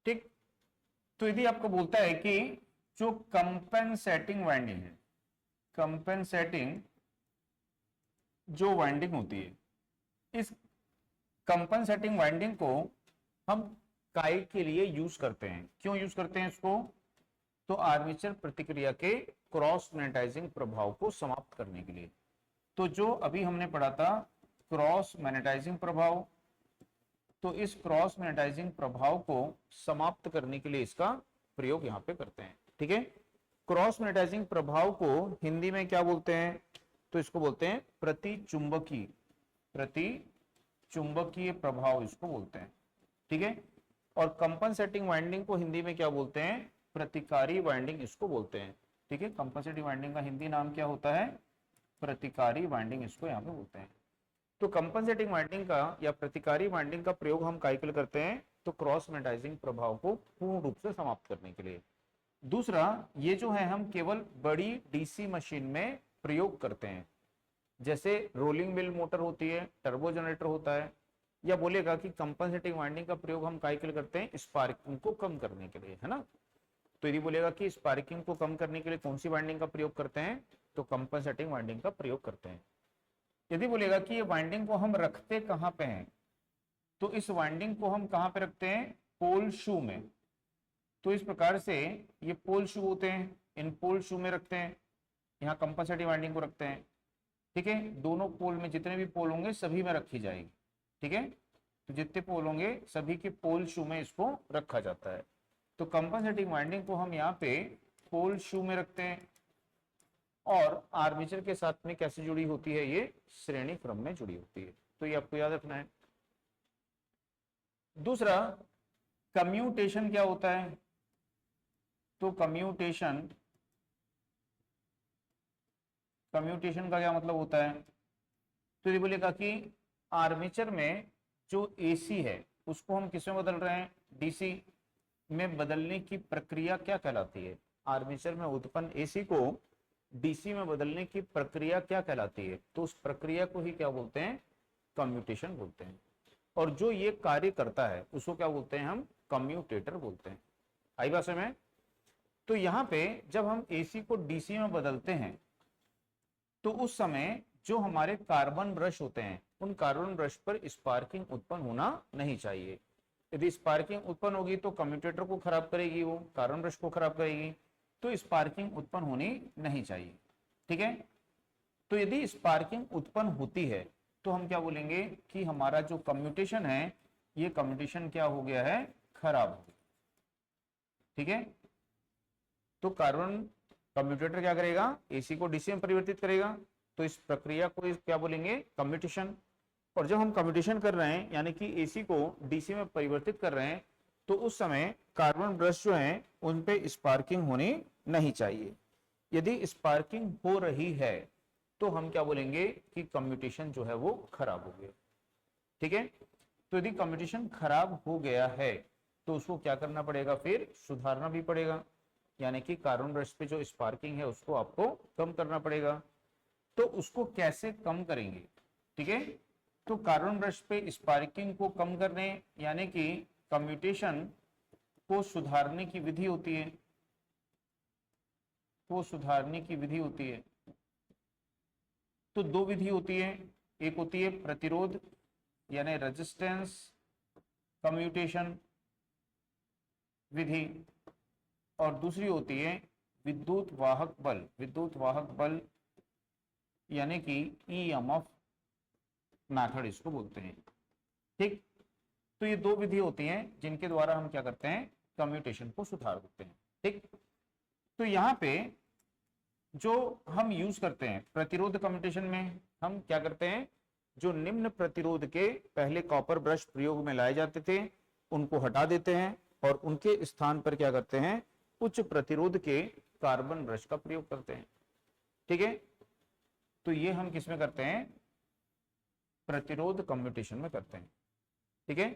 ठीक। तो यदि आपको बोलता है कि जो कंपेंसेटिंग वाइंडिंग है, कंपेंसेटिंग जो वाइंडिंग होती है, इस कंपेंसेटिंग वाइंडिंग को हम काय के लिए यूज करते हैं। क्यों यूज करते हैं इसको? तो आर्मेचर प्रतिक्रिया के क्रॉस मैग्नेटाइजिंग प्रभाव को समाप्त करने के लिए। तो जो अभी हमने पढ़ा था क्रॉस मैग्नेटाइजिंग प्रभाव, तो इस क्रॉस मैग्नेटाइजिंग प्रभाव को समाप्त करने के लिए इसका प्रयोग यहां पे करते हैं। ठीक है। क्रॉस मैग्नेटाइजिंग प्रभाव को हिंदी में क्या बोलते हैं? तो इसको बोलते हैं प्रतिचुंबकीय, प्रतिचुंबकीय प्रभाव इसको बोलते हैं। ठीक है। और कंपनसेटिंग वाइंडिंग को हिंदी में क्या बोलते हैं? प्रतिकारी वाइंडिंग इसको बोलते हैं। ठीक है। कंपनसेटिंग वाइंडिंग का हिंदी नाम क्या होता है? प्रतिकारी वाइंडिंग इसको यहां पे बोलते हैं। तो कंपनसेटिंग वाइंडिंग का या प्रतिकारी वाइंडिंग का प्रयोग हम काय के लिए करते हैं? तो क्रॉस मैग्नेटाइजिंग प्रभाव को पूर्ण रूप से समाप्त करने के लिए। दूसरा, ये जो है हम केवल बड़ी डीसी मशीन में प्रयोग करते हैं, जैसे रोलिंग मिल मोटर होती है, टर्बो जनरेटर होता है। या बोलेगा कि कंपनसेटिंग वाइंडिंग का प्रयोग हम काय के लिए करते हैं? स्पार्किंग को कम करने के लिए, है ना। तो यदि बोलेगा कि स्पार्किंग को कम करने के लिए कौन सी वाइंडिंग का प्रयोग करते हैं? तो कंपनसेटिंग वाइंडिंग का प्रयोग करते हैं। यदि बोलेगा कि ये वाइंडिंग को हम रखते कहां पे हैं? तो इस वाइंडिंग को हम कहां पे रखते हैं? पोल शू में। तो इस प्रकार से ये पोल शू होते हैं, इन पोल शू में रखते हैं, यहां कंपनसेटिंग वाइंडिंग को रखते हैं। ठीक है। दोनों पोल में जितने भी पोल होंगे सभी में रखी जाएगी। ठीक है। तो जितने पोल होंगे सभी के पोल शू में इसको रखा जाता है। तो कंपनसेटिंग वाइंडिंग को हम यहाँ पे पोल शू में रखते हैं। और आर्मेचर के साथ में कैसे जुड़ी होती है? ये श्रेणी क्रम में जुड़ी होती है। तो ये आपको याद रखना है। दूसरा, कम्यूटेशन क्या होता है? तो कम्यूटेशन, कम्यूटेशन का क्या मतलब होता है? तो ये बोलेगा कि आर्मेचर में जो एसी है उसको हम किस में बदल रहे हैं? डीसी में बदलने की प्रक्रिया क्या कहलाती है? आर्मेचर में उत्पन्न एसी को डीसी में बदलने की प्रक्रिया क्या कहलाती है? तो उस प्रक्रिया को ही क्या बोलते हैं? कम्यूटेशन बोलते हैं। और जो ये कार्य करता है उसको क्या बोलते हैं? हम कम्यूटेटर बोलते हैं। आई बात में। तो यहां पे जब हम एसी को डीसी में बदलते हैं तो उस समय जो हमारे कार्बन ब्रश होते हैं उन कार्बन ब्रश पर स्पार्किंग उत्पन्न होना नहीं चाहिए। यदि स्पार्किंग उत्पन्न होगी तो कम्यूटेटर को खराब करेगी, वो कार्बन ब्रश को खराब करेगी। तो स्पार्किंग उत्पन्न होनी नहीं चाहिए। ठीक है। तो यदि स्पार्किंग उत्पन्न होती है तो हम क्या बोलेंगे कि हमारा जो कम्यूटेशन है ये कम्यूटेशन क्या हो गया है? खराब हो गया। ठीक है। तो कार्बन कम्यूटेटर क्या करेगा? एसी को डीसी में परिवर्तित करेगा। तो इस प्रक्रिया को क्या बोलेंगे? कम्यूटेशन। और जब हम कम्यूटेशन कर रहे हैं यानी कि एसी को डीसी में परिवर्तित कर रहे हैं तो उस समय कार्बन ब्रश जो है उन पे स्पार्किंग होनी नहीं चाहिए। यदि स्पार्किंग हो रही है तो हम क्या बोलेंगे कि कम्यूटेशन जो है वो खराब हो गया। ठीक है। तो यदि कम्यूटेशन खराब हो गया है तो उसको क्या करना पड़ेगा? फिर सुधारना भी पड़ेगा, यानी कि कार्बन ब्रश पे जो स्पार्किंग है उसको आपको कम करना पड़ेगा। तो उसको कैसे कम करेंगे? ठीक है। तो कार्बन ब्रश पे स्पार्किंग को कम करने यानी कि कम्यूटेशन को सुधारने की विधि होती है, को सुधारने की विधि होती है। तो दो विधि होती है, एक होती है प्रतिरोध यानी रेजिस्टेंस कम्यूटेशन विधि, और दूसरी होती है विद्युत वाहक बल, विद्युत वाहक बल यानी कि ईएमएफ मेथड इसको बोलते हैं। ठीक। तो ये दो विधि होती हैं जिनके द्वारा हम क्या करते हैं? कम्यूटेशन को सुधार देते हैं। ठीक। तो यहां पे जो हम यूज करते हैं प्रतिरोध कम्यूटेशन में, हम क्या करते हैं? जो निम्न प्रतिरोध के पहले कॉपर ब्रश प्रयोग में लाए जाते थे उनको हटा देते हैं और उनके स्थान पर क्या करते हैं? उच्च प्रतिरोध के कार्बन ब्रश का प्रयोग करते हैं। ठीक है। तो ये हम किस में करते हैं? प्रतिरोध कम्यूटेशन में करते हैं। ठीक है।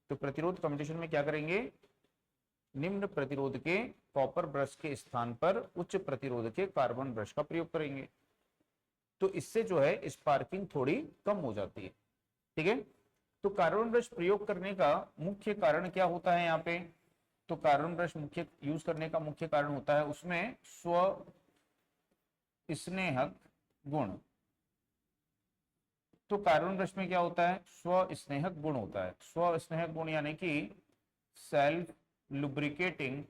तो प्रतिरोध कम्यूटेशन में क्या करेंगे? निम्न प्रतिरोध के कॉपर ब्रश के स्थान पर उच्च प्रतिरोध के कार्बन ब्रश का प्रयोग करेंगे। तो इससे जो है स्पार्किंग थोड़ी कम हो जाती है। ठीक है। तो कार्बन ब्रश प्रयोग करने का मुख्य कारण क्या होता है? यहाँ पे तो कार्बन ब्रश मुख्य यूज करने का मुख्य कारण होता है उसमें स्व स्नेहक गुण। तो कार्बन ब्रश में क्या होता है, स्व स्नेहक गुण होता है। स्व स्नेहक गुण यानी कि सेल्फ लुब्रिकेटिंग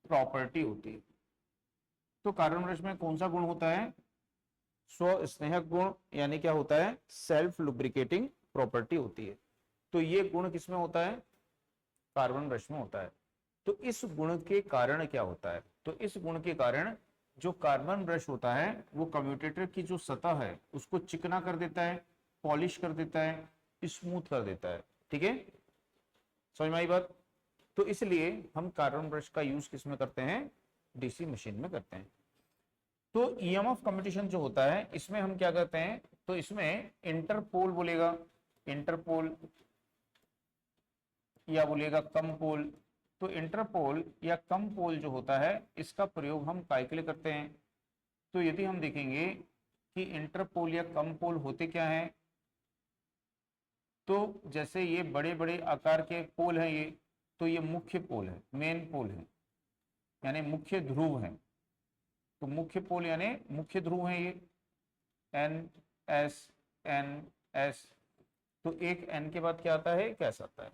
प्रॉपर्टी होती है। तो कार्बन ब्रश में कौन सा गुण होता है, स्व स्नेहक गुण, यानी क्या होता है, सेल्फ लुब्रिकेटिंग प्रॉपर्टी होती है। तो ये गुण किसमें होता है, कार्बन ब्रश में होता है। तो इस गुण के कारण क्या होता है, तो इस गुण के कारण जो कार्बन ब्रश होता है वो कम्यूटेटर की जो सतह है उसको चिकना कर देता है, पॉलिश कर देता है, स्मूथ कर देता है। ठीक है, समझ में आई बात। तो इसलिए हम कार्बन ब्रश का यूज किसमें करते हैं, डीसी मशीन में करते हैं। तो ईएमएफ कम्यूटेशन जो होता है इसमें हम क्या करते हैं, तो इसमें इंटरपोल बोलेगा, इंटरपोल या बोलेगा कम पोल। तो इंटरपोल या कम पोल जो होता है इसका प्रयोग हम काय के लिए करते हैं। तो यदि हम देखेंगे कि इंटरपोल या कम पोल होते क्या हैं, तो जैसे ये बड़े बड़े आकार के पोल हैं ये, तो ये मुख्य पोल है, मेन पोल है, यानी मुख्य ध्रुव है। तो मुख्य पोल यानी मुख्य ध्रुव है ये, एन एस एन एस। तो एक एन के बाद क्या आता है, एक एस आता है।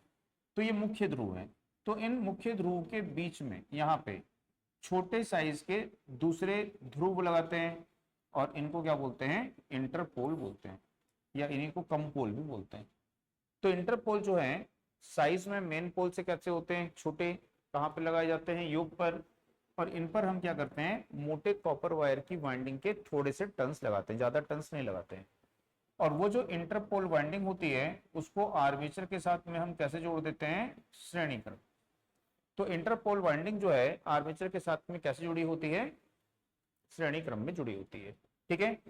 तो ये मुख्य ध्रुव है। तो इन मुख्य ध्रुव के बीच में यहाँ पे छोटे साइज के दूसरे ध्रुव लगाते हैं और इनको क्या बोलते हैं, इंटरपोल बोलते हैं, या इन्हीं को कम पोल भी बोलते हैं। तो इंटरपोल जो है साइज में मेन पोल से कैसे होते हैं, छोटे, कहाँ पे लगाए जाते हैं, योग पर। और इन पर हम क्या करते हैं, मोटे कॉपर वायर की वाइंडिंग के थोड़े से टर्न्स लगाते हैं, ज्यादा टर्न्स नहीं लगाते हैं। और वो जो इंटरपोल वाइंडिंग होती है उसको आर्मेचर के साथ में हम कैसे जोड़ देते हैं, श्रेणी क्रम। तो इंटरपोल वाइंडिंग जो है आर्मेचर के साथ में कैसे जुड़ी होती है, श्रेणी क्रम में जुड़ी होती है। ठीक है,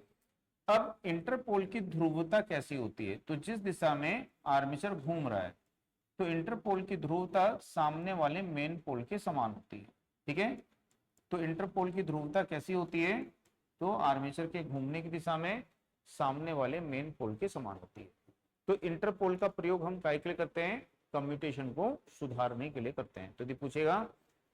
अब इंटरपोल की ध्रुवता कैसी होती है, तो जिस दिशा में आर्मेचर घूम रहा है तो इंटरपोल की ध्रुवता सामने वाले मेन पोल के समान होती है। ठीक है, तो इंटरपोल की ध्रुवता कैसी होती है, तो आर्मेचर के घूमने की दिशा में सामने वाले मेन पोल के समान होती है। तो इंटरपोल का प्रयोग हम काय के लिए करते हैं, कम्यूटेशन को सुधारने के लिए करते हैं। तो यदि पूछेगा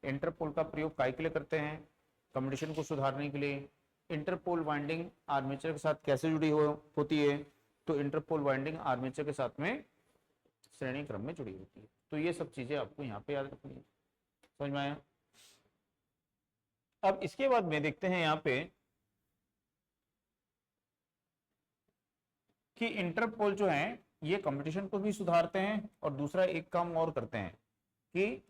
इंटरपोल का प्रयोग काय के लिए करते हैं, कम्यूटेशन को सुधारने के लिए। इंटरपोल वाइंडिंग आर्मेचर के साथ कैसे जुड़ी होती है, तो इंटरपोल वाइंडिंग आर्मेचर के साथ में श्रेणी क्रम में जुड़ी होती है। तो ये सब चीजें आपको यहाँ पे याद रखनी है। समझ में आया। अब इसके बाद में देखते हैं यहाँ पे कि इंटरपोल जो है ये कंपटीशन को भी सुधारते हैं और दूसरा एक काम और करते हैं कि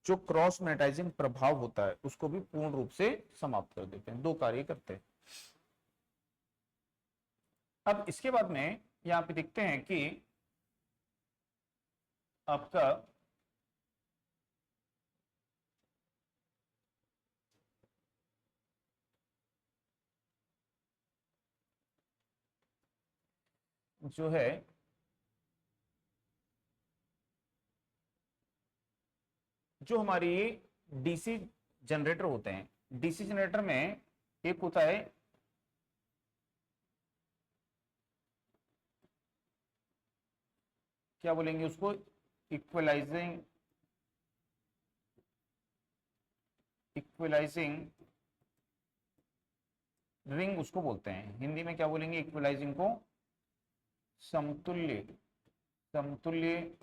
जो क्रॉस मैग्नेटाइजिंग प्रभाव होता है उसको भी पूर्ण रूप से समाप्त कर देते हैं। दो कार्य करते हैं। अब इसके बाद में यहां पे देखते हैं कि आपका जो है जो हमारी डीसी जनरेटर होते हैं, डीसी जनरेटर में एक होता है क्या बोलेंगे उसको, इक्वलाइजिंग रिंग उसको बोलते हैं। हिंदी में क्या बोलेंगे, इक्वलाइजिंग को समतुल्य समतुल्य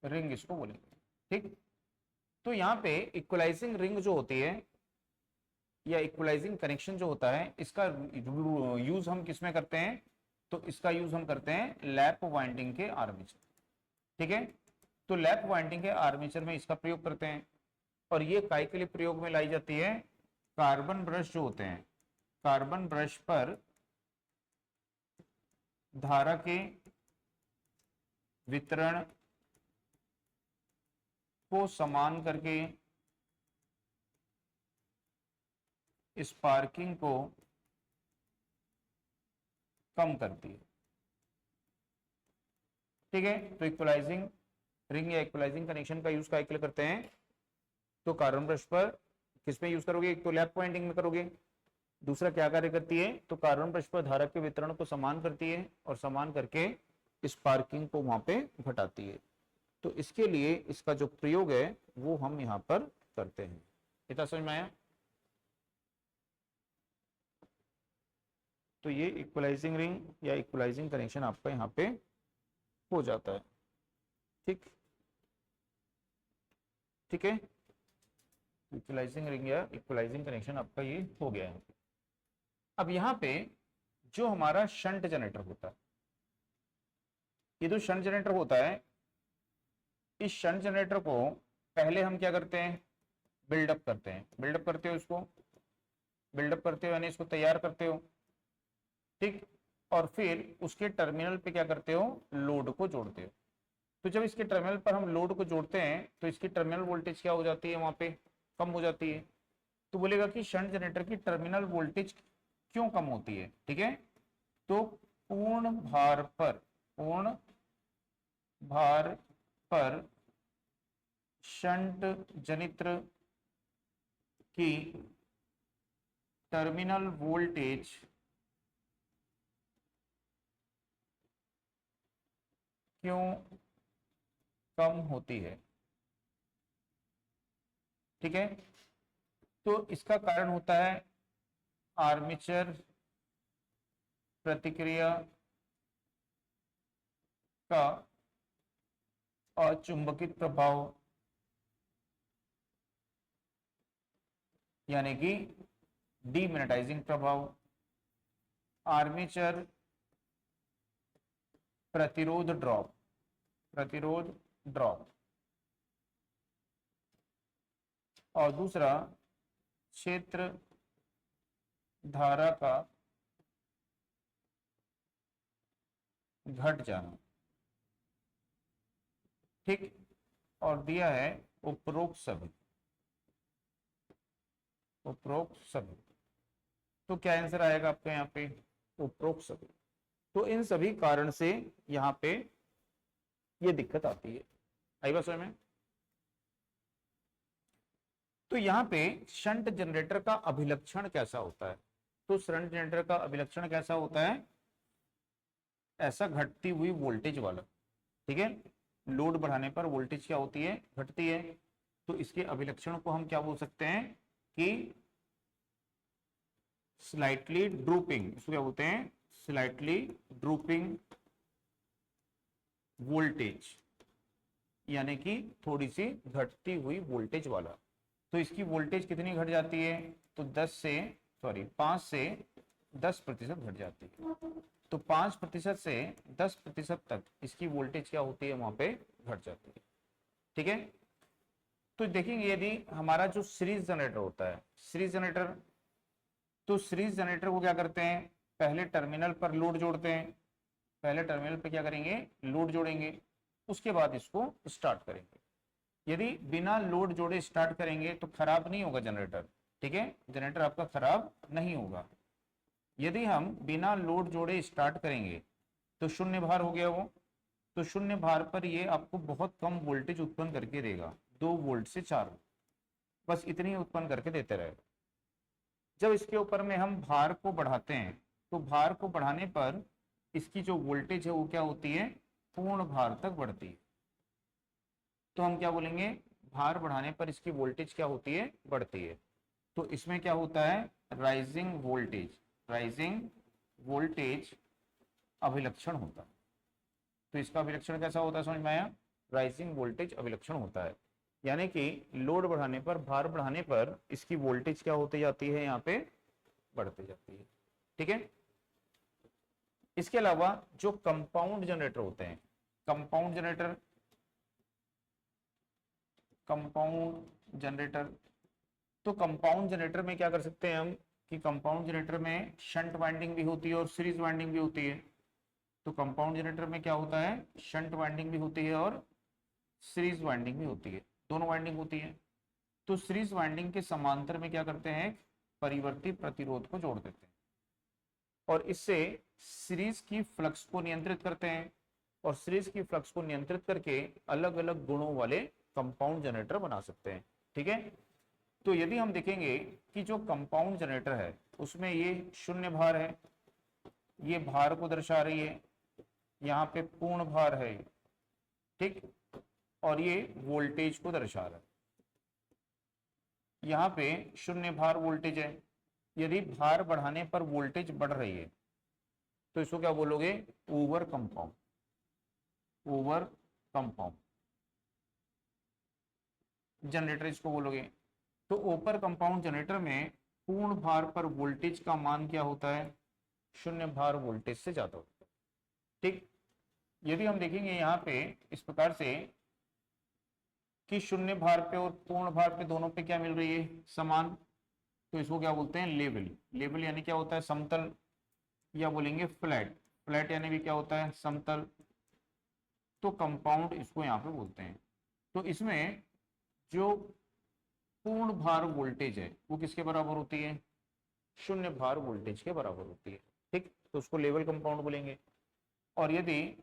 रिंग इसको बोलेंगे। ठीक, तो यहाँ पे इक्वलाइजिंग रिंग जो होती है या इक्वलाइजिंग कनेक्शन जो होता है इसका यूज हम किस में करते हैं, तो इसका यूज हम करते हैं लैप वाइंडिंग के आर्मेचर। ठीक है, तो लैप वाइंडिंग के आर्मेचर में इसका प्रयोग करते हैं। और ये काय के लिए प्रयोग में लाई जाती है, कार्बन ब्रश जो होते हैं, कार्बन ब्रश पर धारा के वितरण को समान करके स्पार्किंग को कम करती है। ठीक है, तो इक्वलाइजिंग रिंग या इक्वलाइजिंग कनेक्शन का यूज काय के लिए करते हैं, तो कार्बन ब्रश पर किस में यूज करोगे, एक तो लैप वाइंडिंग में करोगे, दूसरा क्या कार्य करती है, तो कार्बन ब्रश पर धारा के वितरण को समान करती है और समान करके स्पार्किंग को वहां पे घटाती है। तो इसके लिए इसका जो प्रयोग है वो हम यहाँ पर करते हैं। इतना समझ में आया? तो ये इक्वलाइजिंग रिंग या इक्वलाइजिंग कनेक्शन आपका यहाँ पे हो जाता है। ठीक, ठीक है, इक्वलाइजिंग रिंग या इक्वलाइजिंग कनेक्शन आपका ये हो गया है। अब यहाँ पे जो हमारा शंट जनरेटर होता है, ये जो शंट जनरेटर होता है, इस शंट जनरेटर को पहले हम क्या करते हैं, बिल्डअप करते हैं। बिल्डअप करते हो इसको, बिल्डअप करते हो यानी इसको तैयार करते हो, ठीक। और फिर उसके टर्मिनल पे क्या करते हो, लोड को जोड़ते हो। तो जब इसके टर्मिनल पर हम लोड को जोड़ते हैं तो इसकी टर्मिनल वोल्टेज क्या हो जाती है, वहां पे कम हो जाती है। तो बोलेगा कि शंट जनरेटर की टर्मिनल वोल्टेज क्यों कम होती है, ठीक है। तो पूर्ण भार पर शंट जनित्र की टर्मिनल वोल्टेज क्यों कम होती है, ठीक है। तो इसका कारण होता है आर्मेचर प्रतिक्रिया का अचुंबकित प्रभाव, यानी कि डीमैग्नेटाइजिंग प्रभाव, आर्मेचर प्रतिरोध ड्रॉप, और दूसरा क्षेत्र धारा का घट जाना, ठीक। और दिया है उपरोक्त सभी। तो क्या आंसर आएगा आपका यहाँ पे, उपरोक्त सभी। तो इन सभी कारण से यहाँ पे ये दिक्कत आती है। आई बात समझ में? तो यहाँ पे शंट जनरेटर का अभिलक्षण कैसा होता है? तो शंट जनरेटर का अभिलक्षण कैसा होता है, ऐसा घटती हुई वोल्टेज वाला, ठीक है। लोड बढ़ाने पर वोल्टेज क्या होती है, घटती है। तो इसके अभिलक्षण को हम क्या बोल सकते हैं कि स्लाइटली ड्रूपिंग, इसको क्या बोलते हैं, स्लाइटली ड्रूपिंग वोल्टेज, यानी कि थोड़ी सी घटती हुई वोल्टेज वाला। तो इसकी वोल्टेज कितनी घट जाती है, तो 5 से 10% घट जाती है। तो 5% से 10% तक इसकी वोल्टेज क्या होती है, वहां पे घट जाती है, ठीक है। तो देखेंगे यदि हमारा जो सीरीज जनरेटर होता है, सीरीज जनरेटर, तो सीरीज जनरेटर को क्या करते हैं, पहले टर्मिनल पर लोड जोड़ते हैं। पहले टर्मिनल पे क्या करेंगे, लोड जोड़ेंगे, उसके बाद इसको स्टार्ट करेंगे। यदि बिना लोड जोड़े स्टार्ट करेंगे तो खराब नहीं होगा जनरेटर, ठीक है, जनरेटर आपका खराब नहीं होगा। यदि हम बिना लोड जोड़े स्टार्ट करेंगे तो शून्य भार हो गया वो। तो शून्य भार पर ये आपको बहुत कम वोल्टेज उत्पन्न करके देगा, 2 वोल्ट से 4 वोल्ट, बस इतनी उत्पन्न करके देते रहेगा। जब इसके ऊपर में हम भार को बढ़ाते हैं तो भार को बढ़ाने पर इसकी जो वोल्टेज है वो क्या होती है, पूर्ण भार तक बढ़ती है। तो हम क्या बोलेंगे, भार बढ़ाने पर इसकी वोल्टेज क्या होती है, बढ़ती है। तो इसमें क्या होता है, राइजिंग वोल्टेज अभिलक्षण होता है। तो इसका अभिलक्षण कैसा होता है, समझ में आया, राइजिंग वोल्टेज अभिलक्षण होता है। यानी कि लोड बढ़ाने पर, भार बढ़ाने पर इसकी वोल्टेज क्या होती जाती है, यहाँ पे बढ़ती जाती है, ठीक है। इसके अलावा जो कंपाउंड जनरेटर होते हैं, कंपाउंड जनरेटर, तो कंपाउंड जनरेटर में क्या कर सकते हैं हम कि कंपाउंड जनरेटर में शंट वाइंडिंग भी होती है और सीरीज वाइंडिंग भी होती है। तो कंपाउंड जनरेटर में क्या होता है, शंट वाइंडिंग भी होती है और सीरीज वाइंडिंग भी होती है, दोनों वाइंडिंग होती है। तो सीरीज वाइंडिंग के समांतर में क्या करते हैं, परिवर्ती प्रतिरोध को जोड़ देते हैं और इससे सीरीज की फ्लक्स को नियंत्रित करते हैं, और सीरीज की फ्लक्स को नियंत्रित करके अलग अलग गुणों वाले कंपाउंड जनरेटर बना सकते हैं, ठीक है। तो यदि हम देखेंगे कि जो कंपाउंड जनरेटर है उसमें ये शून्य भार है, ये भार को दर्शा रही है, यहाँ पे पूर्ण भार है, ठीक। और ये वोल्टेज को दर्शा रहा है। यहाँ पे शून्य भार वोल्टेज है। यदि भार बढ़ाने पर वोल्टेज बढ़ रही है तो इसको क्या बोलोगे? Over compound. Over compound generator इसको बोलोगे। तो ओवर कंपाउंड जनरेटर में पूर्ण भार पर वोल्टेज का मान क्या होता है? शून्य भार वोल्टेज से ज्यादा होता है। ठीक, यदि हम देखेंगे यहाँ पे इस प्रकार से कि शून्य भार पे और पूर्ण भार पे दोनों पे क्या मिल रही है? समान। तो इसको क्या बोलते हैं? लेवल। लेवल यानी क्या होता है? समतल, या बोलेंगे फ्लैट। फ्लैट यानी भी क्या होता है? समतल। तो कंपाउंड इसको यहाँ पे बोलते हैं। तो इसमें जो पूर्ण भार वोल्टेज है वो किसके बराबर होती है? शून्य भार वोल्टेज के बराबर होती है। ठीक, तो उसको लेवल कंपाउंड बोलेंगे। और यदि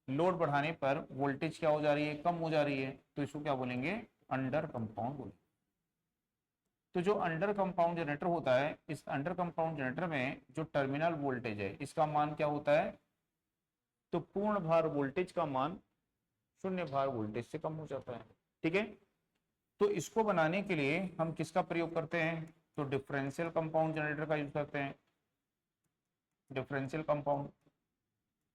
लोड बढ़ाने पर वोल्टेज क्या हो जा रही है? कम हो जा रही है, तो इसको क्या बोलेंगे? अंडर कंपाउंड बोलेंगे। तो जो अंडर कंपाउंड जनरेटर होता है, इस अंडर कंपाउंड जनरेटर में जो टर्मिनल वोल्टेज है इसका मान क्या होता है? तो पूर्ण भार वोल्टेज का मान शून्य भार वोल्टेज से कम हो जाता है। ठीक है, तो इसको बनाने के लिए हम किसका प्रयोग करते हैं? तो डिफरेंशियल कंपाउंड जनरेटर का यूज करते हैं। Differential compound.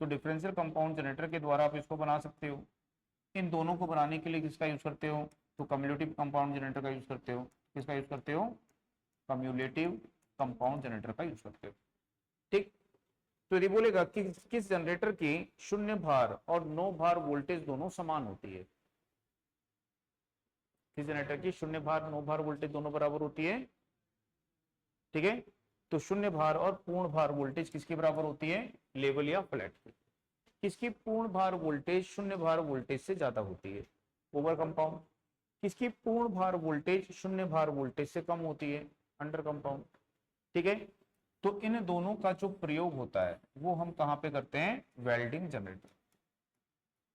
तो डिफरेंशियल कंपाउंड जनरेटर के द्वारा आप इसको बना सकते हो। इन दोनों को बनाने के लिए किसका यूज करते हो? तो कम्युलेटिव कंपाउंड जनरेटर का यूज करते हो। किसका यूज करते हो? कम्युलेटिव कंपाउंड जनरेटर का यूज करते हो। ठीक, तो यदि बोलेगा कि किस जनरेटर की शून्य भार और नो भार वोल्टेज दोनों समान होती है? किस जनरेटर की शून्य भार नो भार वोल्टेज दोनों बराबर होती है? ठीक है, तो शून्य भार और पूर्ण भार वोल्टेज किसकी बराबर होती है? लेवल या फ्लैट की। किसकी पूर्ण भार वोल्टेज शून्य भार वोल्टेज से ज्यादा होती है? Over compound. किसकी पूर्ण भार वोल्टेज शून्य भार वोल्टेज से कम होती है? Under compound. ठीक है, तो इन दोनों का जो प्रयोग होता है वो हम कहाँ पे करते हैं? Welding generator.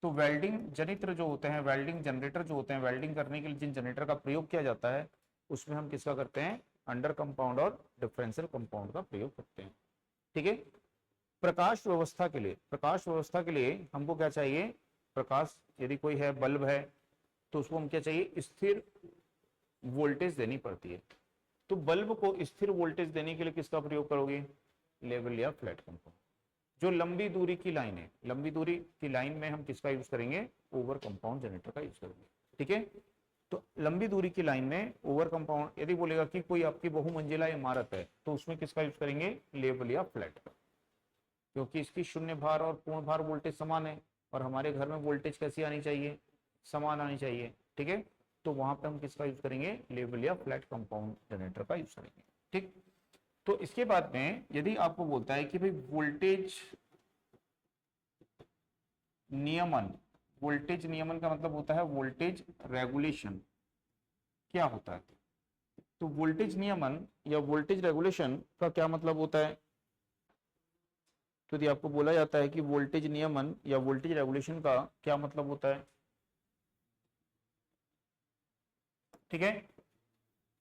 तो वेल्डिंग जनित्र जो होते हैं, वेल्डिंग जनरेटर जो होते हैं, वेल्डिंग करने के लिए जिन जनरेटर का प्रयोग किया जाता है उसमें हम किसका करते हैं? अंडर कंपाउंड और डिफरेंशियल कंपाउंड का प्रयोग करते हैं। ठीक है, प्रकाश व्यवस्था के लिए, प्रकाश व्यवस्था के लिए हमको क्या चाहिए? प्रकाश, यदि कोई है बल्ब है तो उसको हम क्या चाहिए? स्थिर वोल्टेज देनी पड़ती है। तो बल्ब को स्थिर वोल्टेज देने के लिए किसका प्रयोग करोगे? लेवल या फ्लैट कंपाउंड। जो लंबी दूरी की लाइन है, लंबी दूरी की लाइन में हम किसका यूज करेंगे? ओवर कंपाउंड जनरेटर का यूज करेंगे। ठीक है, तो लंबी दूरी की लाइन में ओवर कंपाउंड। यदि बोलेगा कि कोई आपकी बहुमंजिला इमारत है तो उसमें किसका यूज करेंगे? लेवल या फ्लैट का, क्योंकि इसकी शून्य भार और पूर्ण भार वोल्टेज समान है और हमारे घर में वोल्टेज कैसी आनी चाहिए? समान आनी चाहिए। ठीक है, तो वहां पे हम किसका यूज करेंगे? लेवल या फ्लैट कंपाउंड जनरेटर का यूज करेंगे। ठीक, तो इसके बाद में यदि आपको बोलता है कि भाई वोल्टेज नियमन, वोल्टेज नियमन का मतलब होता है वोल्टेज रेगुलेशन, क्या होता है? तो वोल्टेज नियमन या वोल्टेज रेगुलेशन का क्या मतलब होता है? तो यदि आपको बोला जाता है कि वोल्टेज नियमन या वोल्टेज रेगुलेशन का क्या मतलब होता है? ठीक है,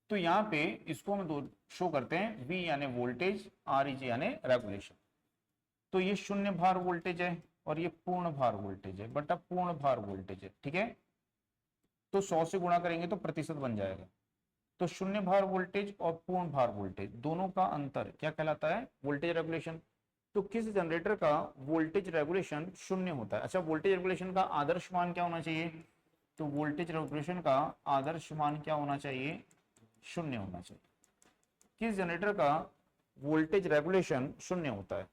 तो यहाँ पे इसको हम दो शो करते हैं, V यानी वोल्टेज, REG यानी रेगुलेशन। तो ये शून्य भार वोल्टेज है और ये पूर्ण भार वोल्टेज है, बटा पूर्ण भार वोल्टेज है। ठीक है, तो 100 से गुणा करेंगे तो प्रतिशत बन जाएगा। तो शून्य भार वोल्टेज और पूर्ण भार वोल्टेज दोनों का अंतर क्या कहलाता है? Voltage regulation. तो किस जनरेटर का वोल्टेज रेगुलेशन शून्य होता है? अच्छा, वोल्टेज रेगुलेशन का आदर्श मान क्या होना चाहिए? तो वोल्टेज रेगुलेशन का आदर्श मान क्या होना चाहिए? शून्य होना चाहिए। किस जनरेटर का वोल्टेज रेगुलेशन शून्य होता है?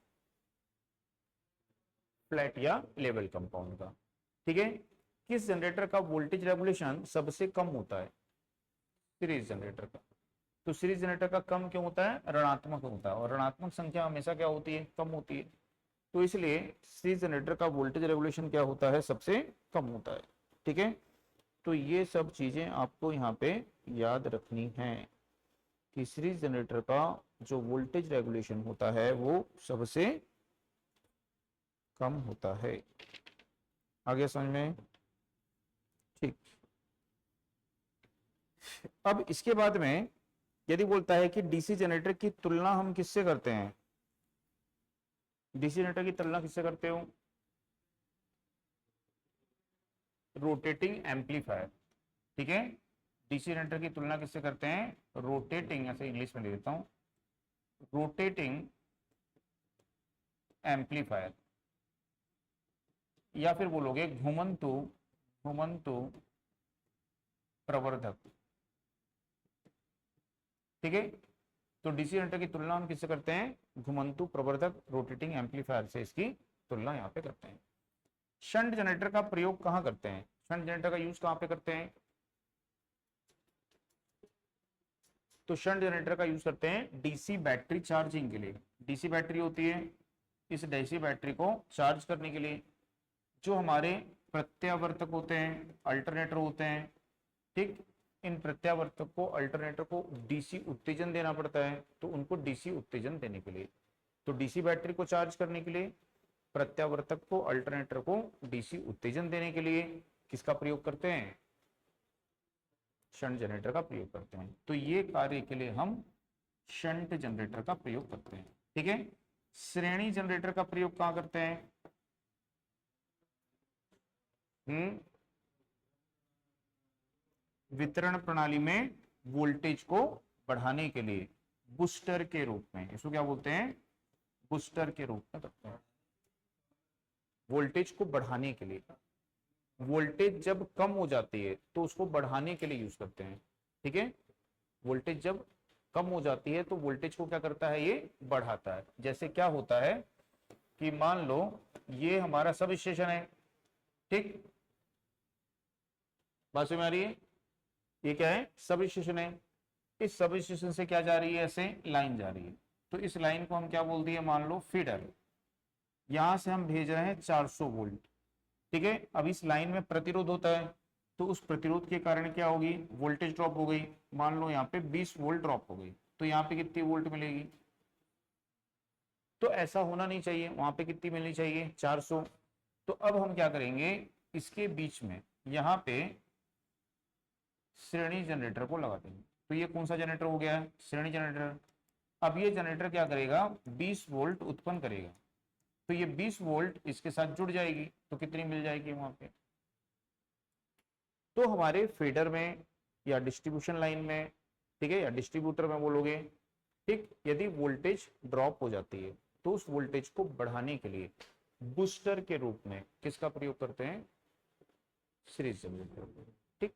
फ्लैट या लेवल कंपाउंड का। ठीक है, किस जनरेटर का वोल्टेज रेगुलेशन सबसे कम होता है? सीरीज जनरेटर का। तो सीरीज जनरेटर का कम क्यों होता है? ऋणात्मक होता है, और ऋणात्मक संख्या हमेशा क्या होती है? कम होती है। तो इसलिए सीरीज जनरेटर का वोल्टेज रेगुलेशन क्या होता है? सबसे कम होता है। ठीक है, तो ये सब चीजें आपको यहाँ पे याद रखनी है कि सीरीज जनरेटर का जो वोल्टेज रेगुलेशन होता है वो सबसे कम होता है। आगे समझ में? ठीक, अब इसके बाद में यदि बोलता है कि डीसी जनरेटर की तुलना हम किससे करते हैं? डीसी जनरेटर की तुलना किससे करते हो? Rotating amplifier. ठीक है, डीसी जनरेटर की तुलना किससे करते हैं? रोटेटिंग, ऐसे इंग्लिश में दे देता हूं, रोटेटिंग एम्पलीफायर, या फिर बोलोगे घुमंतु घुमंतु प्रवर्धक। ठीक है, तो डीसी जनरेटर की तुलना हम किससे करते हैं? घुमंतु प्रवर्धक रोटेटिंग एम्पलीफायर से इसकी तुलना यहाँ पे करते हैं। शंट जनरेटर का प्रयोग कहाँ करते हैं? शंट जनरेटर का यूज कहाँ पे करते हैं? तो शंट जनरेटर का यूज करते हैं डीसी बैटरी चार्जिंग के लिए। डीसी बैटरी होती है, इस डीसी बैटरी को चार्ज करने के लिए जो हमारे प्रत्यावर्तक होते हैं, अल्टरनेटर होते हैं, ठीक, इन प्रत्यावर्तक को, अल्टरनेटर को डीसी उत्तेजन देना पड़ता है, तो उनको डीसी उत्तेजन देने के लिए, तो डीसी बैटरी को चार्ज करने के लिए, प्रत्यावर्तक को, अल्टरनेटर को डीसी उत्तेजन देने के लिए किसका प्रयोग करते हैं? शंट जनरेटर का प्रयोग करते हैं। तो ये कार्य के लिए हम शंट जनरेटर का प्रयोग करते हैं। ठीक है, श्रेणी जनरेटर का प्रयोग कहां करते हैं? वितरण प्रणाली में वोल्टेज को बढ़ाने के लिए, बूस्टर के रूप में, इसको क्या बोलते हैं? बूस्टर के रूप में करते हैं, वोल्टेज को बढ़ाने के लिए। वोल्टेज जब कम हो जाती है तो उसको बढ़ाने के लिए यूज करते हैं। ठीक है, वोल्टेज जब कम हो जाती है तो वोल्टेज को क्या करता है? ये बढ़ाता है। जैसे क्या होता है कि मान लो ये हमारा सब स्टेशन है, ठीक, बात समझ में आ रही है? ये क्या है? सब स्टेशन है। इस सब स्टेशन से क्या जा रही है? ऐसे लाइन जा रही है, तो इस लाइन को हम क्या बोल दिए? मान लो फीडर। यहां से हम भेज रहे हैं 400 वोल्ट। ठीक है, अब इस लाइन में प्रतिरोध होता है, तो उस प्रतिरोध के कारण क्या होगी? वोल्टेज ड्रॉप हो गई। मान लो यहाँ पे 20 वोल्ट ड्रॉप हो गई, तो यहाँ पे कितनी वोल्ट मिलेगी? तो ऐसा होना नहीं चाहिए, वहां पे कितनी मिलनी चाहिए? 400। तो अब हम क्या करेंगे? इसके बीच में यहाँ पे श्रेणी जनरेटर को लगा देंगे। तो ये कौन सा जनरेटर हो गया? श्रेणी जनरेटर। अब ये जनरेटर क्या करेगा? 20 वोल्ट उत्पन्न करेगा, तो ये 20 वोल्ट इसके साथ जुड़ जाएगी, तो कितनी मिल जाएगी वहां पे? तो हमारे फीडर में या डिस्ट्रीब्यूशन लाइन में, ठीक है, या डिस्ट्रीब्यूटर में बोलोगे, ठीक, यदि वोल्टेज ड्रॉप हो जाती है तो उस वोल्टेज को बढ़ाने के लिए बूस्टर के रूप में किसका प्रयोग करते हैं? Series generator. ठीक,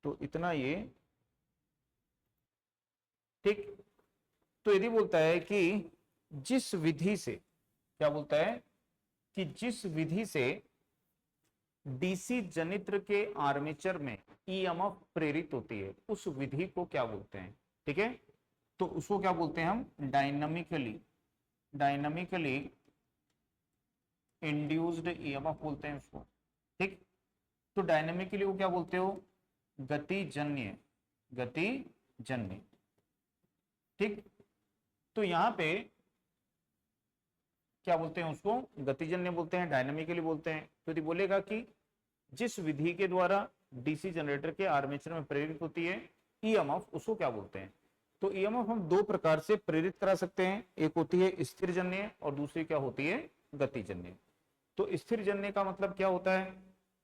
तो इतना ये। ठीक, तो यदि बोलता है कि जिस विधि से, क्या बोलता है कि जिस विधि से डीसी जनित्र के आर्मेचर में ईएमएफ प्रेरित होती है, उस विधि को क्या बोलते हैं? ठीक है, तो उसको क्या बोलते हैं हम? डायनामिकली इंड्यूस्ड ईएमएफ बोलते हैं उसको। ठीक, तो डायनामिकली वो क्या बोलते हो? गतिजन्य। ठीक, तो यहां पे क्या बोलते हैं उसको? गतिजन्य बोलते हैं, डायनामिकली बोलते हैं। तो यदि बोलेगा कि जिस विधि के द्वारा डीसी जनरेटर के आर्मेचर में प्रेरित होती है ईएमएफ, उसको क्या बोलते हैं? तो ईएमएफ हम दो प्रकार से प्रेरित करा सकते हैं, एक होती है स्थिर जन्य और दूसरी क्या होती है? गतिजन्य। तो स्थिर जन्य का मतलब क्या होता है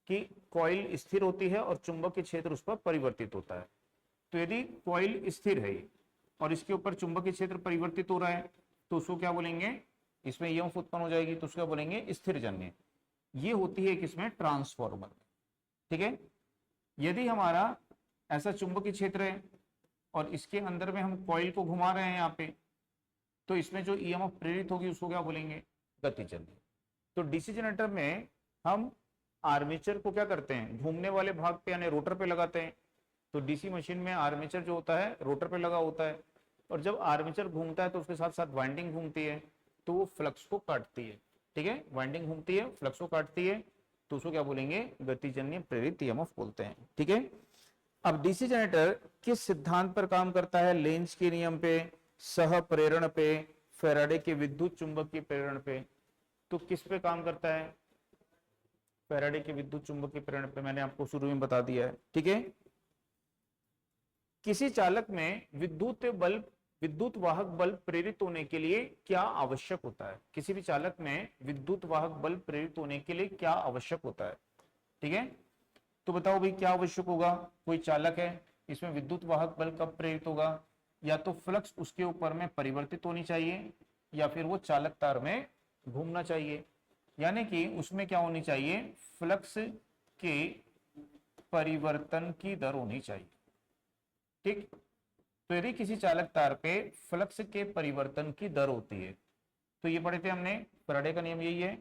कि कॉइल स्थिर होती है और चुंबकीय क्षेत्र उस पर परिवर्तित होता है। तो यदि कॉइल स्थिर है और इसके ऊपर चुंबकीय क्षेत्र परिवर्तित हो रहा है, तो उसको क्या बोलेंगे? इसमें ईएमएफ उत्पन्न हो जाएगी, तो उसको क्या बोलेंगे? स्थिर जन्य। ये होती है किसमें? ट्रांसफॉर्मर। ठीक है, यदि हमारा ऐसा चुंबकीय क्षेत्र है और इसके अंदर में हम कॉइल को घुमा रहे हैं यहाँ पे, तो इसमें जो ईएमएफ प्रेरित होगी उसको क्या बोलेंगे? गतिजन्य। तो डीसी जनरेटर में हम आर्मेचर को क्या करते हैं? घूमने वाले भाग पे यानी रोटर पे लगाते हैं। तो डीसी मशीन में आर्मेचर जो होता है रोटर पे लगा होता है, और जब आर्मेचर घूमता है तो उसके साथ साथ वाइंडिंग घूमती है, तो वो फ्लक्स को काटती है। ठीक है, वाइंडिंग घूमती है, फ्लक्स को काटती है, तो उसको क्या बोलेंगे? गतिजन्य प्रेरित ईएमएफ बोलते हैं। ठीक है, अब डीसी जनरेटर किस सिद्धांत पर काम करता है? लेंज के नियम पे, सह प्रेरण पे, फैराडे के विद्युत चुंबकीय प्रेरण पे। तो किस पे काम करता है? फैराडे के विद्युत चुंबकीय प्रेरण पे, मैंने आपको शुरू में बता दिया है। ठीक है, किसी चालक में विद्युत वाहक बल प्रेरित होने के लिए क्या आवश्यक होता है, किसी भी चालक में विद्युत वाहक बल प्रेरित होने के लिए क्या आवश्यक होता है। ठीक है, तो बताओ भाई क्या आवश्यक होगा। कोई चालक है, इसमें विद्युत वाहक बल कब प्रेरित होगा, या तो फ्लक्स उसके ऊपर में परिवर्तित होनी चाहिए, या फिर वो चालक तार में घूमना चाहिए। यानी कि उसमें क्या होनी चाहिए, फ्लक्स के परिवर्तन की दर होनी चाहिए। ठीक, तो यदि किसी चालक तार पे फ्लक्स के परिवर्तन की दर होती है, तो ये पढ़े थे हमने, फैराडे का नियम यही है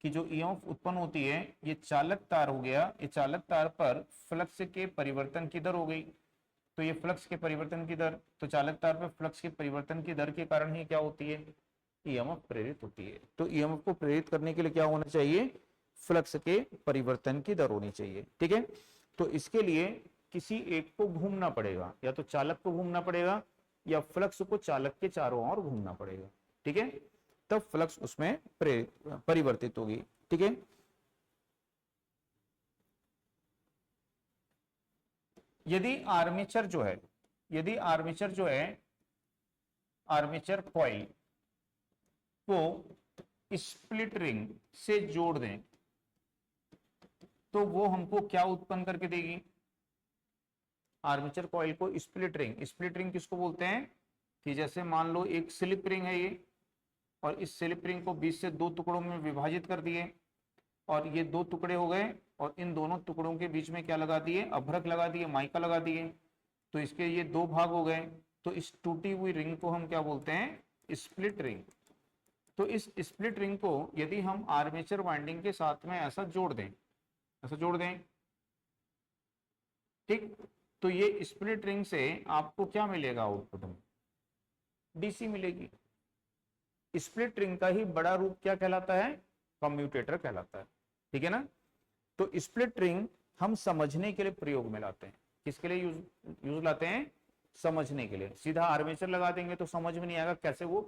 कि जो ईएमएफ उत्पन्न होती है, ये चालक तार हो गया, ये चालक तार पर फ्लक्स के परिवर्तन की दर हो गई। तो ये फ्लक्स के परिवर्तन की दर, तो चालक तार पर फ्लक्स के परिवर्तन की दर के कारण ही क्या होती है, ईएमएफ प्रेरित होती है। तो ईएमएफ को प्रेरित करने के लिए क्या होना चाहिए, फ्लक्स के परिवर्तन की दर होनी चाहिए। ठीक है, तो इसके लिए किसी एक को घूमना पड़ेगा, या तो चालक को घूमना पड़ेगा या फ्लक्स को चालक के चारों ओर घूमना पड़ेगा। ठीक है, तब फ्लक्स उसमें परिवर्तित होगी। ठीक है, यदि आर्मेचर जो है, यदि आर्मेचर जो है, आर्मेचर कॉइल को स्प्लिट रिंग से जोड़ दें, तो वो हमको क्या उत्पन्न करके देगी। आर्मेचर कॉइल को स्प्लिट रिंग, स्प्लिट रिंग किसको बोलते हैं कि जैसे मान लो एक स्लिप रिंग है ये, और इस स्लिप रिंग को बीच से दो टुकड़ों में विभाजित कर दिए, और ये दो टुकड़े हो गए, और इन दोनों टुकड़ों के बीच में क्या लगा दिए, अभ्रक लगा दिए, माइका लगा दिए, तो इसके ये दो भाग हो गए। तो इस टूटी हुई रिंग को हम क्या बोलते हैं, स्प्लिट रिंग। तो इस स्प्लिट रिंग को यदि हम आर्मेचर वाइंडिंग के साथ में ऐसा जोड़ दें, ऐसा जोड़ दें, ठीक, तो ये स्प्लिट रिंग से आपको क्या मिलेगा, आउटपुट में डीसी मिलेगी। स्प्लिट रिंग का ही बड़ा रूप क्या कहलाता है, कम्यूटेटर कहलाता है। ठीक है ना, तो स्प्लिट रिंग हम समझने के लिए प्रयोग में लाते हैं। किसके लिए यूज लाते हैं, समझने के लिए। सीधा आर्मेचर लगा देंगे तो समझ में नहीं आएगा कैसे वो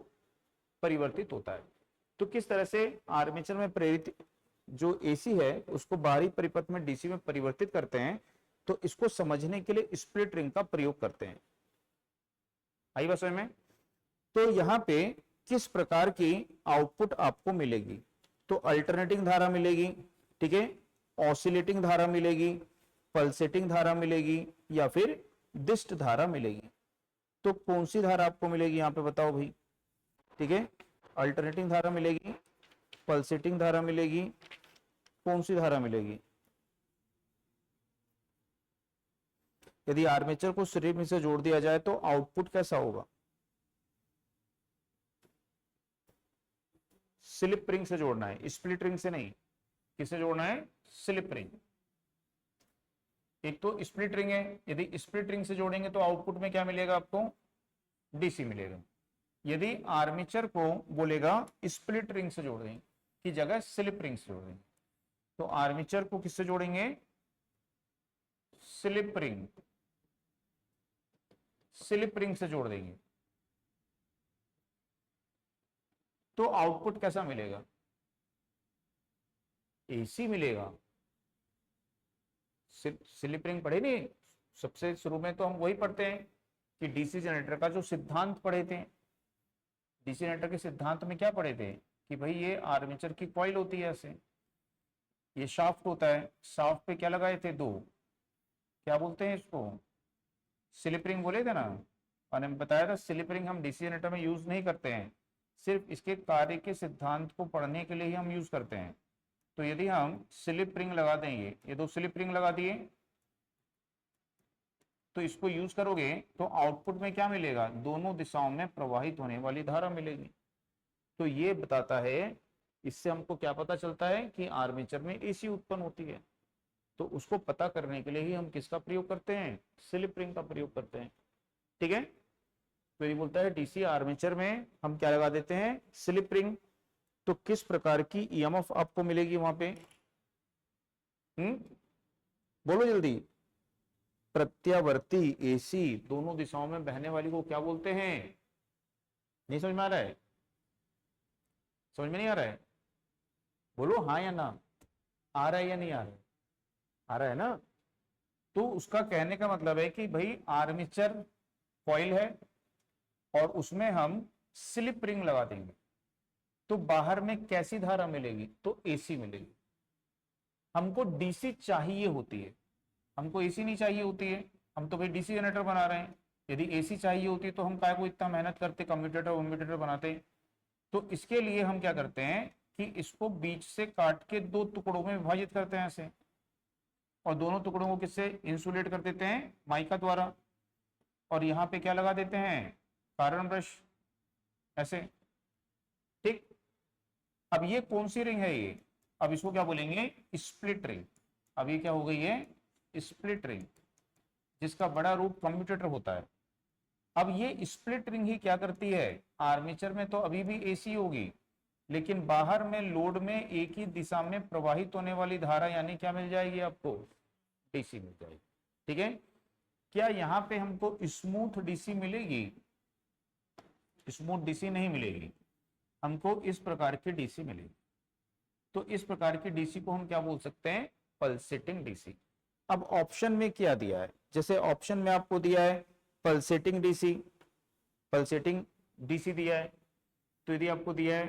परिवर्तित होता है। तो किस तरह से आर्मेचर में प्रेरित जो एसी है उसको बाहरी परिपथ में डीसी में परिवर्तित करते हैं, तो इसको समझने के लिए स्प्लिट रिंग का प्रयोग करते हैं। आई बात समझ में। तो यहां पे किस प्रकार की आउटपुट आपको मिलेगी, तो अल्टरनेटिंग धारा मिलेगी, ठीक है, ऑसिलेटिंग धारा मिलेगी, पल्सेटिंग धारा मिलेगी, या फिर डिस्ट धारा मिलेगी। तो कौन सी धारा आपको मिलेगी यहां पे बताओ भाई। ठीक है, अल्टरनेटिंग धारा मिलेगी, पल्सेटिंग धारा मिलेगी, कौन सी धारा मिलेगी। यदि आर्मेचर को स्लिप रिंग से जोड़ दिया जाए तो आउटपुट कैसा होगा, स्लिप रिंग से जोड़ना है, स्प्लिट रिंग से नहीं। किससे जोड़ना है, स्लिप रिंग। एक तो स्प्लिट रिंग है, यदि स्प्लिट रिंग से जोड़ेंगे तो आउटपुट में क्या मिलेगा आपको, डीसी मिलेगा। यदि आर्मेचर को बोलेगा स्प्लिट रिंग से जोड़ दें की जगह स्लिप रिंग से जोड़ दें, तो आर्मेचर को किससे जोड़ेंगे, स्लिप रिंग, स्लिप रिंग से जोड़ देंगे, तो आउटपुट कैसा मिलेगा, एसी मिलेगा। स्लिप रिंग पढ़े नहीं, सबसे शुरू में तो हम वही पढ़ते हैं कि डीसी जनरेटर का जो सिद्धांत पढ़े थे। डीसी जनरेटर के सिद्धांत में क्या पढ़े थे कि भाई ये आर्मेचर की कॉइल होती है, ऐसे ये शाफ्ट होता है, शाफ्ट पे क्या लगाए थे, दो, क्या बोलते हैं इसको, स्लिप रिंग बोले थे ना। और मैंने बताया था स्लिप रिंग हम डीसी जनरेटर में यूज नहीं करते हैं, सिर्फ इसके कार्य के सिद्धांत को पढ़ने के लिए ही हम यूज करते हैं। तो यदि हम स्लिप रिंग लगा देंगे, ये दो स्लिप रिंग लगा दिए, तो इसको यूज करोगे तो आउटपुट में क्या मिलेगा, दोनों दिशाओं में प्रवाहित होने वाली धारा मिलेगी। तो ये बताता है, इससे हमको क्या पता चलता है कि आर्मेचर में एसी उत्पन्न होती है। तो उसको पता करने के लिए ही हम किसका प्रयोग करते हैं, स्लिप रिंग का प्रयोग करते हैं। ठीक है, तो ये बोलता है डीसी आर्मेचर में हम क्या लगा देते हैं, स्लिप रिंग। तो किस प्रकार की ईएमएफ आपको मिलेगी वहां पे, बोलो जल्दी। प्रत्यावर्ती एसी, दोनों दिशाओं में बहने वाली को क्या बोलते हैं, नहीं समझ में आ रहा है, समझ में नहीं आ रहा है, बोलो हाँ या ना, आ रहा है या नहीं आ रहा है, आ रहा है ना। तो उसका कहने का मतलब है कि भाई आर्मेचर कॉइल है, और उसमें हम स्लिप रिंग लगा देंगे, तो बाहर में कैसी धारा मिलेगी? तो एसी मिलेगी। हमको डीसी चाहिए होती है, हमको एसी नहीं चाहिए होती है। हम तो भाई डीसी जनरेटर बना रहे हैं। यदि एसी चाहिए होती तो हम काय को इतना मेहनत करते, कम्यूटेटर वम्यूटेटर बनाते। तो इसके लिए हम क्या करते हैं कि इसको बीच से काट के दो टुकड़ों में विभाजित करते हैं ऐसे, और दोनों टुकड़ों को किससे इंसुलेट कर देते हैं? माइका द्वारा। और यहाँ पे क्या लगा देते हैं? कार्बन ब्रश ऐसे, ठीक। अब ये कौन सी रिंग है ये? अब इसको क्या बोलेंगे? Split ring. अब ये क्या हो गई है? स्प्लिट रिंग, जिसका बड़ा रूप कम्यूटेटर होता है। अब ये स्प्लिट रिंग ही क्या करती है? आर्मेचर में तो अभी भी एसी होगी, लेकिन बाहर में लोड में एक ही दिशा में प्रवाहित होने वाली धारा यानी क्या मिल जाएगी आपको? डीसी मिल जाएगी। ठीक है। क्या यहाँ पे हमको स्मूथ डीसी मिलेगी? स्मूथ डीसी नहीं मिलेगी, हमको इस प्रकार की डीसी मिलेगी। तो इस प्रकार की डीसी को हम क्या बोल सकते हैं? Pulsating DC. अब ऑप्शन में क्या दिया है? जैसे ऑप्शन में आपको दिया है पल्सेटिंग डीसी, पल्सेटिंग डीसी दिया है। तो यदि आपको दिया है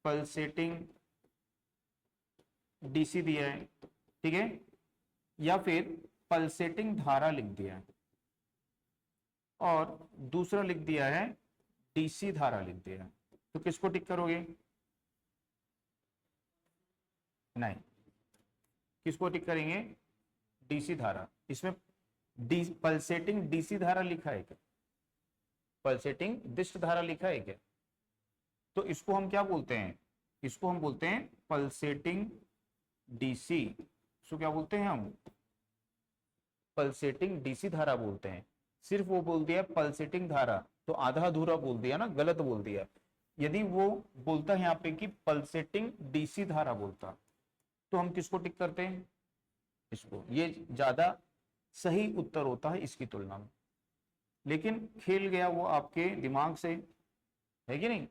पल्सेटिंग डीसी दिया है, ठीक है, या फिर पल्सेटिंग धारा लिख दिया है, और दूसरा लिख दिया है डीसी धारा लिख दिया है, तो किसको टिक करोगे? नहीं, किसको टिक करेंगे? डीसी धारा। इसमें पल्सेटिंग डीसी धारा लिखा है क्या? पल्सेटिंग डिस्ट धारा लिखा है क्या? तो इसको हम क्या बोलते हैं? इसको हम बोलते हैं पल्सेटिंग डीसी। इसको क्या बोलते हैं हम? पल्सेटिंग डीसी धारा बोलते हैं। सिर्फ वो बोल दिया पल्सेटिंग धारा, तो आधा अधूरा बोल दिया ना, गलत बोल दिया। यदि वो बोलता है यहाँ पे कि पल्सेटिंग डीसी धारा बोलता, तो हम किसको टिक करते हैं? इसको। ये ज्यादा सही उत्तर होता है इसकी तुलना में। लेकिन खेल गया वो आपके दिमाग से, है कि नहीं?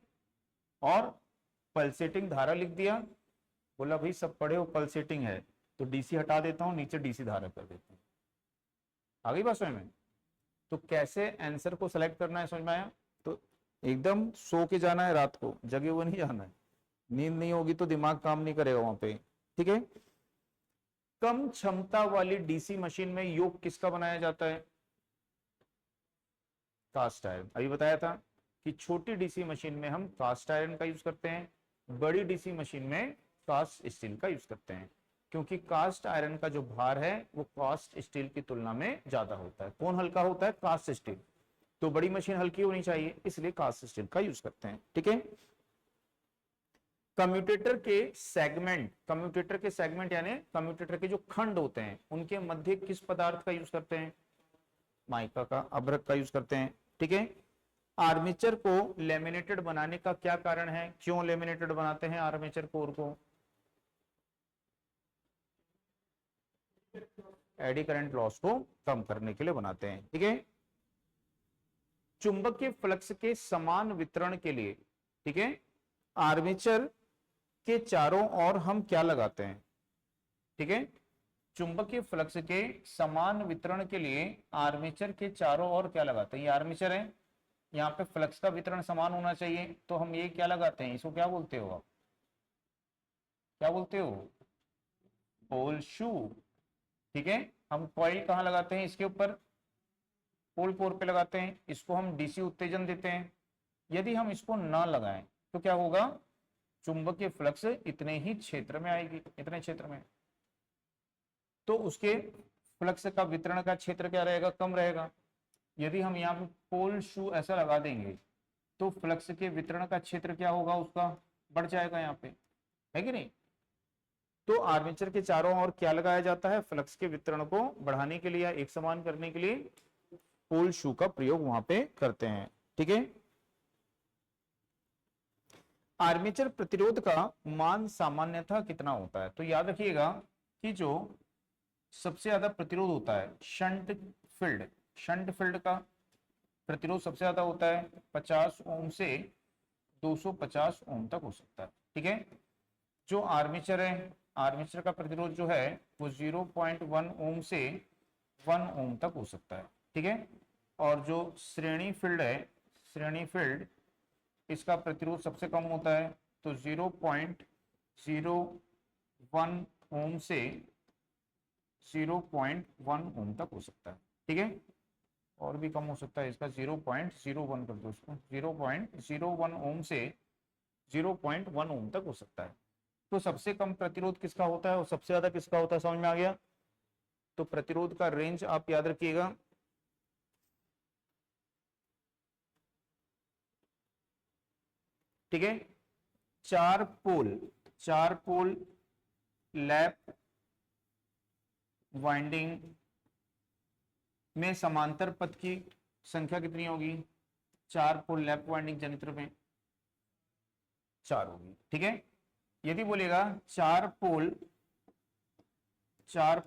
और पल्सेटिंग धारा लिख दिया, बोला भाई सब पढ़े हो पल्सेटिंग है, तो डीसी हटा देता हूं, नीचे डीसी धारा कर देता हूं। आ गई बात समझ में? तो कैसे आंसर को सेलेक्ट करना है समझ में आया? तो एकदम सो के जाना है, रात को जगे हुए नहीं जाना है। नींद नहीं होगी तो दिमाग काम नहीं करेगा वहां पे। ठीक है। कम क्षमता वाली डीसी मशीन में योग किसका बनाया जाता है? Cast iron. अभी बताया था कि छोटी डीसी मशीन में हम कास्ट आयरन का यूज करते हैं, बड़ी डीसी मशीन में कास्ट स्टील का यूज करते हैं, क्योंकि कास्ट आयरन का जो भार है वो कास्ट स्टील की तुलना में ज्यादा होता है। कौन हल्का होता है? Cast steel. तो बड़ी मशीन हल्की होनी चाहिए, इसलिए कास्ट स्टील का यूज करते हैं। ठीक है। कम्यूटेटर के सेगमेंट यानी कम्यूटेटर के जो खंड होते हैं, उनके मध्य किस पदार्थ का यूज करते हैं? माइका का, अभ्रक का यूज करते हैं। ठीक है। आर्मेचर को लेमिनेटेड बनाने का क्या कारण है? क्यों लेमिनेटेड बनाते हैं आर्मेचर कोर को? एडी करंट लॉस को कम करने के लिए बनाते हैं। ठीक है। चुंबकीय फ्लक्स के समान वितरण के लिए, ठीक है, आर्मेचर के चारों ओर हम क्या लगाते हैं? ठीक है। चुंबकीय फ्लक्स के समान वितरण के लिए आर्मेचर के चारों ओर क्या लगाते हैं? ये आर्मेचर है, यहाँ पे फ्लक्स का वितरण समान होना चाहिए, तो हम ये क्या लगाते हैं? इसको क्या बोलते हो आप? क्या बोलते हो? पोल शू। ठीक है। हम कॉइल कहाँ लगाते हैं? इसके ऊपर पोल कोर पे लगाते हैं। इसको हम डीसी उत्तेजन देते हैं। यदि हम इसको ना लगाएं तो क्या होगा? चुंबकीय फ्लक्स इतने ही क्षेत्र में आएगी, इतने क्षेत्र में, तो उसके फ्लक्स का वितरण का क्षेत्र क्या रहेगा? कम रहेगा। यदि हम यहाँ पे पोल शू ऐसा लगा देंगे तो फ्लक्स के वितरण का क्षेत्र क्या होगा? उसका बढ़ जाएगा यहाँ पे, है कि नहीं? तो आर्मेचर के चारों ओर क्या लगाया जाता है? फ्लक्स के वितरण को बढ़ाने के लिए या एक समान करने के लिए पोल शू का प्रयोग वहां पे करते हैं। ठीक है। आर्मेचर प्रतिरोध का मान सामान्यतः कितना होता है? तो याद रखिएगा कि जो सबसे ज्यादा प्रतिरोध होता है शंट फील्ड का प्रतिरोध सबसे ज्यादा होता है 50 ओम से 250 ओम तक हो सकता है। ठीक है। जो आर्मेचर है, आर्मेचर का प्रतिरोध जो है वो 0.1 ओम से 1 ओम तक हो सकता है। ठीक है। और जो श्रेणी फील्ड है, श्रेणी फील्ड, इसका प्रतिरोध सबसे कम होता है, तो 0.01 ओम से 0.1 ओम तक हो सकता है। ठीक है, और भी कम हो सकता है इसका, 0.01 कर दो उसको, 0.01 ओम से 0.1 ओम तक हो सकता है। तो सबसे कम प्रतिरोध किसका होता है और सबसे ज्यादा किसका होता है, समझ में आ गया। तो प्रतिरोध का रेंज आप याद रखिएगा, ठीक है। चार पोल लैप वाइंडिंग में समांतर पथ की संख्या कितनी होगी, चार पोल लैप वाइंडिंग जनित्र में 4 होगी। ठीक है, यदि बोलेगा चार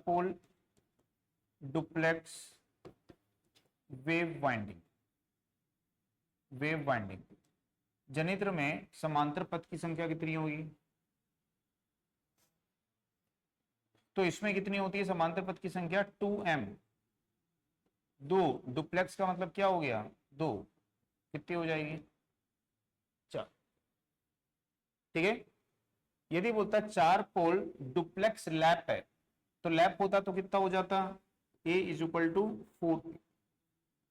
पोल डुप्लेक्स वेव वाइंडिंग जनित्र में समांतर पथ की संख्या कितनी होगी, तो इसमें कितनी होती है समांतर पथ की संख्या 2m। दो, डुप्लेक्स का मतलब क्या हो गया, दो, कितनी हो जाएगी, 4। ठीक है, यदि बोलता चार पोल डुप्लेक्स लैप है, तो लैप होता तो कितना हो जाता, a इज इक्वल टू 4।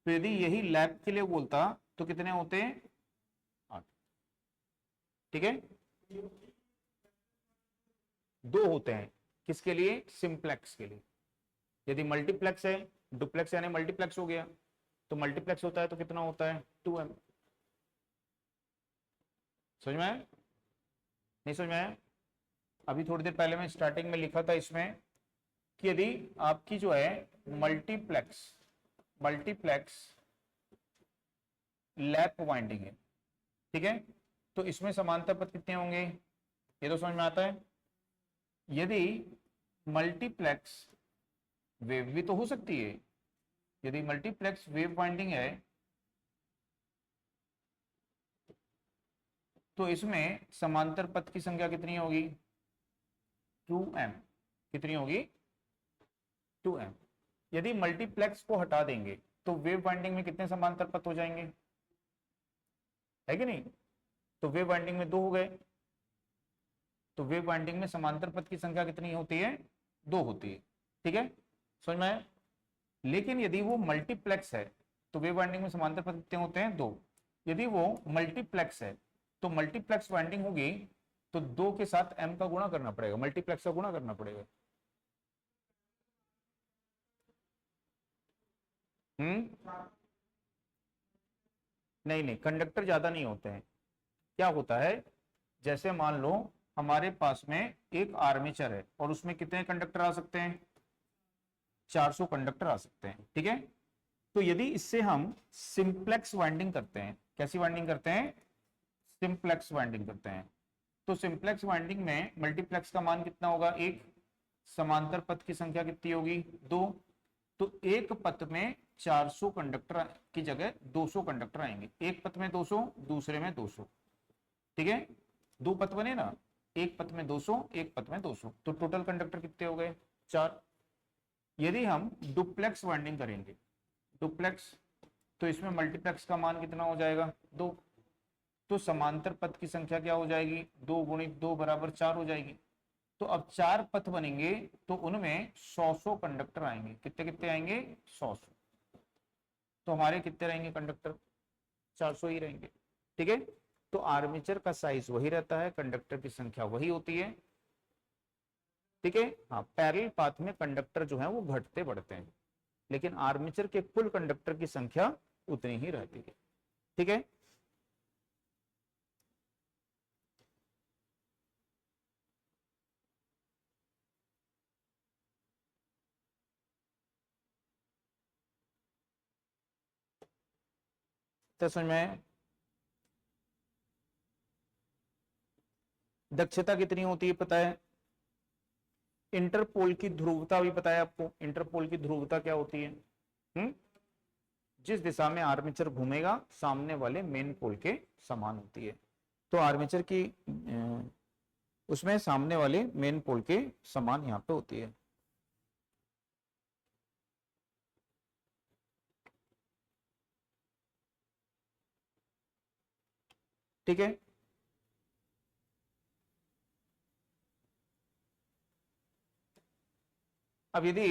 तो यदि यही लैप के लिए बोलता तो कितने होते, 8। ठीक है, दो होते हैं, किसके लिए, सिंप्लेक्स के लिए। यदि मल्टीप्लेक्स है, डुप्लेक्स यानी मल्टीप्लेक्स हो गया, तो मल्टीप्लेक्स होता है तो कितना होता है, 2m। समझ में आया, नहीं समझ में आया। अभी थोड़ी देर पहले मैं स्टार्टिंग में लिखा था इसमें कि यदि आपकी जो है मल्टीप्लेक्स लैप वाइंडिंग है, ठीक है, तो इसमें समांतर पथ कितने होंगे, ये तो समझ में आता है। यदि मल्टीप्लेक्स वेव भी तो हो सकती है, यदि मल्टीप्लेक्स वेव वाइंडिंग है तो इसमें समांतर पथ की संख्या कितनी होगी, 2m। कितनी होगी, 2m। यदि मल्टीप्लेक्स को हटा देंगे तो वेव वाइंडिंग में कितने समांतर पथ हो जाएंगे, है कि नहीं। तो वेव वाइंडिंग में 2 हो गए, तो वेव वाइंडिंग में समांतर पथ की संख्या कितनी होती है, 2 होती है। ठीक है, समझ में आया। लेकिन यदि वो मल्टीप्लेक्स है तो वेव वाइंडिंग में समांतर पथ कितने होते हैं, 2। यदि वो मल्टीप्लेक्स है तो मल्टीप्लेक्स वाइंडिंग होगी तो 2 के साथ m का गुणा करना पड़ेगा, मल्टीप्लेक्स का गुणा करना पड़ेगा। नहीं नहीं, कंडक्टर ज्यादा नहीं होते हैं। क्या होता है, जैसे मान लो हमारे पास में एक आर्मेचर है और उसमें कितने कंडक्टर आ सकते हैं, 400 कंडक्टर आ सकते हैं। ठीक है, तो यदि इससे हम सिंप्लेक्स वाइंडिंग करते हैं, कैसी वाइंडिंग करते हैं, सिंप्लेक्स वाइंडिंग करते हैं, तो सिंप्लेक्स वाइंडिंग में मल्टीप्लेक्स का मान कितना होगा, 1। समांतर पथ की संख्या कितनी होगी, 2। तो एक पथ में 400 कंडक्टर की जगह 200 कंडक्टर आएंगे, एक पथ में 200, दूसरे में 200। ठीक है, 2 पथ बने ना, एक पथ में 200, एक पथ में 200, तो टोटल कंडक्टर कितने हो गए, 4। यदि हम डुप्लेक्स वाइंडिंग करेंगे, डुप्लेक्स, तो इसमें मल्टीप्लेक्स का मान कितना हो जाएगा, 2। तो समांतर पथ की संख्या क्या हो जाएगी, 2 गुणित 2 बराबर 4 हो जाएगी। तो अब 4 पथ बनेंगे तो उनमें 100 कंडक्टर आएंगे, कितने कितने आएंगे, 100। तो हमारे कितने रहेंगे कंडक्टर, 400 ही रहेंगे। ठीक है, तो आर्मेचर का साइज वही रहता है, कंडक्टर की संख्या वही होती है। ठीक है, हाँ, पैरेलल पाथ में कंडक्टर जो है वो घटते बढ़ते हैं, लेकिन आर्मेचर के कुल कंडक्टर की संख्या उतनी ही रहती है। ठीक है, तो समझ में, दक्षता कितनी होती है पता है, इंटरपोल की ध्रुवता भी पता है आपको, इंटरपोल की ध्रुवता क्या होती है, जिस दिशा में आर्मेचर घूमेगा सामने वाले मेन पोल के समान होती है। तो आर्मेचर की उसमें सामने वाले मेन पोल के समान यहाँ पे होती है। ठीक है। अब यदि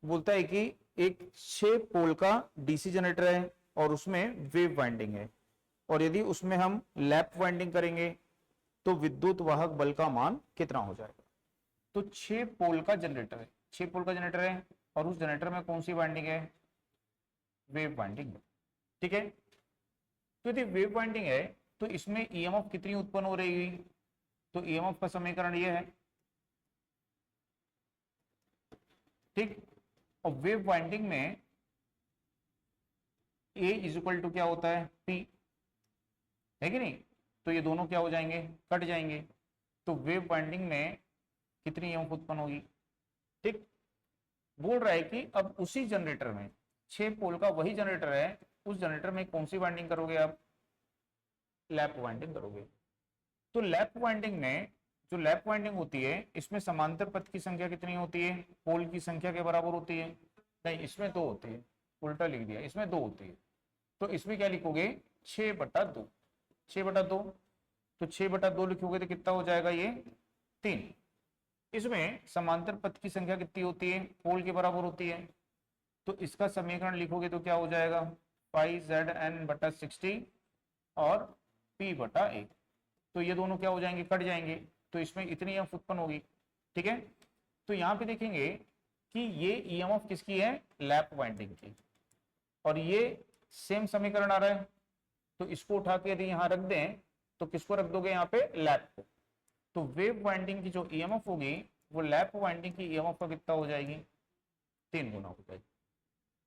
बोलता है कि एक 6 पोल का डीसी जनरेटर है और उसमें वेव वाइंडिंग है, और यदि उसमें हम लैप वाइंडिंग करेंगे तो विद्युत वाहक बल का मान कितना हो जाएगा। तो 6 पोल का जनरेटर है, 6 पोल का जनरेटर है, और उस जनरेटर में कौन सी वाइंडिंग है, वेव वाइंडिंग है। ठीक है। तो यदि वेव वाइंडिंग है तो इसमें ईएमएफ कितनी उत्पन्न हो रही है, तो ईएमएफ का समीकरण ये है, ठीक। और वेव वाइंडिंग में ए इज इक्वल टू क्या होता है, पी, है कि नहीं। तो ये दोनों क्या हो जाएंगे, कट जाएंगे। तो वेव वाइंडिंग में कितनी ईएमएफ उत्पन्न होगी, ठीक। बोल रहा है कि अब उसी जनरेटर में 6 पोल का वही जनरेटर है, उस जनरेटर में कौन सी वाइंडिंग करोगे आप, लैप वाइंडिंग करोगे। तो लैप वाइंडिंग में जो लैप वाइंडिंग होती है इसमें समांतर पथ की संख्या कितनी होती है, पोल की संख्या के बराबर होती है। नहीं, इसमें 2 होती है, उल्टा लिख दिया, इसमें 2 होती है। तो इसमें क्या लिखोगे, 6/2, 6/2। तो 6/2 लिखोगे तो कितना हो जाएगा, ये 3। इसमें समांतर पथ की संख्या कितनी होती है, पोल के बराबर होती है। तो इसका समीकरण लिखोगे तो क्या हो जाएगा, 5Zn/60 और P/A। तो ये दोनों क्या हो जाएंगे, कट जाएंगे। तो इसमें इतनी ईएमएफ उत्पन्न होगी। ठीक है। तो यहां पे देखेंगे कि ये ईएमएफ किसकी है, लैप वाइंडिंग की, और ये सेम समीकरण आ रहा है। तो इसको उठा के यदि यहां रख दें तो किसको रख दोगे, यहाँ पे लैप को। तो वेव वाइंडिंग की जो ईएमएफ होगी वो लैप वाइंडिंग की ईएमएफ का कितना हो जाएगी, 3 गुना हो जाएगी।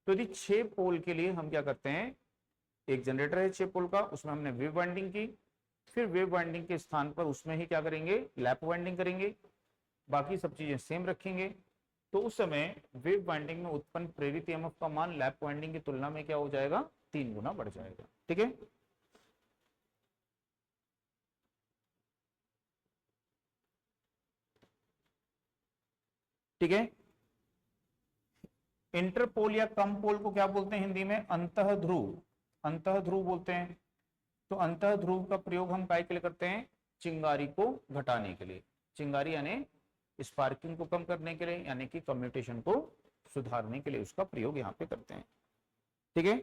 तो यदि 6 पोल के लिए हम क्या करते हैं, एक जनरेटर है 6 पोल का, उसमें हमने वेव वाइंडिंग की, फिर वेव वाइंडिंग के स्थान पर उसमें ही क्या करेंगे, लैप वाइंडिंग करेंगे, बाकी सब चीजें सेम रखेंगे। तो उस समय वेव वाइंडिंग में उत्पन्न प्रेरित ईएमएफ का मान लैप वाइंडिंग की तुलना में क्या हो जाएगा, 3 गुना बढ़ जाएगा। ठीक है। ठीक है। इंटरपोल या कम पोल को क्या बोलते हैं हिंदी में, अंतः ध्रुव, अंतः ध्रुव बोलते हैं। तो अंतः ध्रुव का प्रयोग हम काय के लिए करते हैं, चिंगारी को घटाने के लिए, चिंगारी यानी स्पार्किंग को कम करने के लिए, यानी कि कम्यूटेशन को सुधारने के लिए उसका प्रयोग यहाँ पे करते हैं। ठीक है।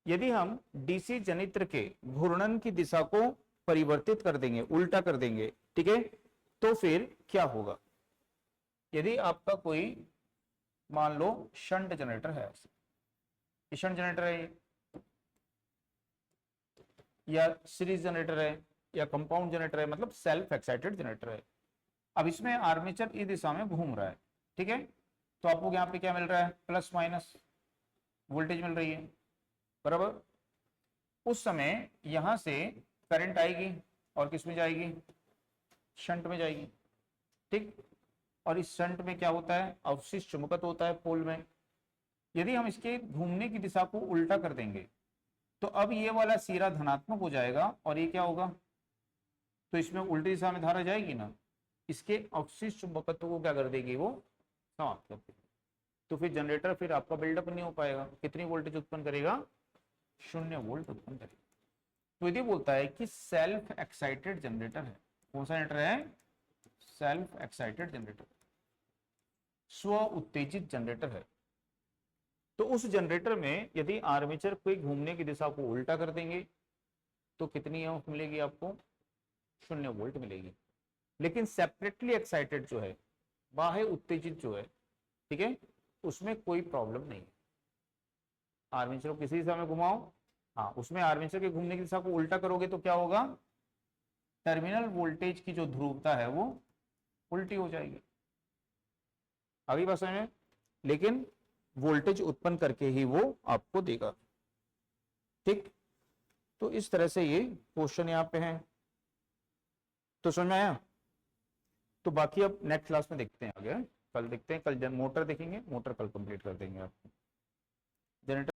यदि हम डीसी जनित्र के घूर्णन की दिशा को परिवर्तित कर देंगे, उल्टा कर देंगे, ठीक है, तो फिर क्या होगा। यदि आपका कोई मान लो शंट जनरेटर है, शंट जनरेटर है या सीरीज जनरेटर है या कंपाउंड जनरेटर है, मतलब सेल्फ एक्साइटेड जनरेटर है। अब इसमें आर्मेचर इस दिशा में घूम रहा है, ठीक है। तो आपको यहाँ पे क्या मिल रहा है, प्लस माइनस वोल्टेज मिल रही है, बराबर। उस समय यहां से करंट आएगी और किस में जाएगी, शंट में जाएगी, ठीक। और इस शंट में क्या होता है, अवशिष्ट चुंबकत्व होता है पोल में। यदि हम इसके घूमने की दिशा को उल्टा कर देंगे तो अब ये वाला सिरा धनात्मक हो जाएगा और ये क्या होगा, तो इसमें उल्टी दिशा में धारा जाएगी ना, इसके अवशिष्ट चुंबकत्व को क्या कर देगी, वो समाप्त कर देगी। तो फिर जनरेटर फिर आपका बिल्डअप नहीं हो पाएगा। कितनी वोल्टेज उत्पन्न करेगा, 0 वोल्ट उत्पन्न करेगा। तो यदि बोलता है कि सेल्फ एक्साइटेड जनरेटर है, कौन सा जनरेटर है, सेल्फ एक्साइटेड जनरेटर, स्व उत्तेजित जनरेटर है। तो उस जनरेटर में यदि आर्मेचर को घूमने की दिशा को उल्टा कर देंगे तो कितनी ईएमएफ मिलेगी आपको, 0 वोल्ट मिलेगी। लेकिन सेपरेटली एक्साइटेड जो है, बाह्य उत्तेजित जो है, ठीक है, उसमें कोई प्रॉब्लम नहीं है। आर्मेचर को किसी दिशा में घुमाओ, हाँ, उसमें आर्मेचर के घूमने की दिशा को उल्टा करोगे तो क्या होगा, टर्मिनल वोल्टेज की जो ध्रुवता है वो उल्टी हो जाएगी। अगली बात समझ में, लेकिन वोल्टेज उत्पन्न करके ही वो आपको देगा, ठीक। तो इस तरह से ये क्वेश्चन यहाँ पे है। तो समझ में आया। तो बाकी अब नेक्स्ट क्लास में देखते हैं आगे, कल देखते हैं, कल मोटर देखेंगे, मोटर कल कंप्लीट कर देंगे आप जनरेटर।